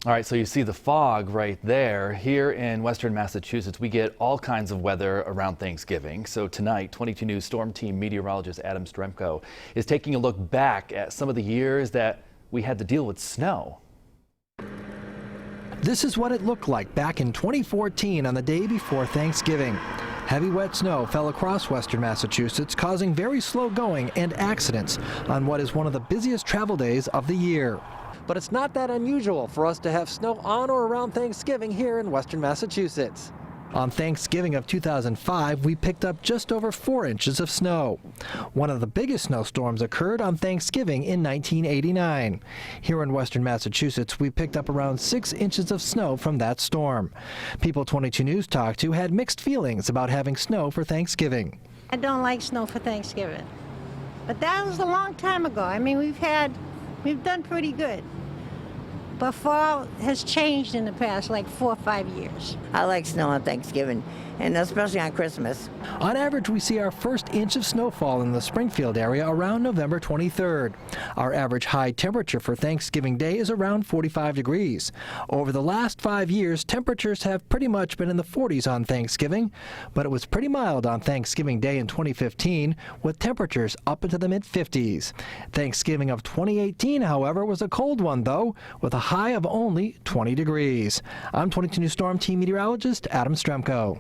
All right, so you see the fog right there. Here in western Massachusetts, we get all kinds of weather around Thanksgiving. So tonight, 22 News Storm Team meteorologist Adam Stremko is taking a look back at some of the years that we had to deal with snow. This is what it looked like back in 2014 on the day before Thanksgiving. Heavy wet snow fell across western Massachusetts, causing very slow going and accidents on what is one of the busiest travel days of the year. But it's not that unusual for us to have snow on or around Thanksgiving here in western Massachusetts. On Thanksgiving of 2005, we picked up just over 4 inches of snow. One of the biggest snowstorms occurred on Thanksgiving in 1989. Here in western Massachusetts, we picked up around 6 inches of snow from that storm. People 22 News talked to had mixed feelings about having snow for Thanksgiving. I don't like snow for Thanksgiving, but that was a long time ago. I mean, we've done pretty good. But fall has changed in the past like 4 or 5 years. I like snow on Thanksgiving, and especially on Christmas. On average, we see our first inch of snowfall in the Springfield area around November 23rd. Our average high temperature for Thanksgiving Day is around 45 degrees. Over the last 5 years, temperatures have pretty much been in the 40s on Thanksgiving, but it was pretty mild on Thanksgiving Day in 2015, with temperatures up into the mid-50s. Thanksgiving of 2018, however, was a cold one, though, with a high of only 20 degrees. I'm 22 News Storm Team meteorologist Adam Stremko.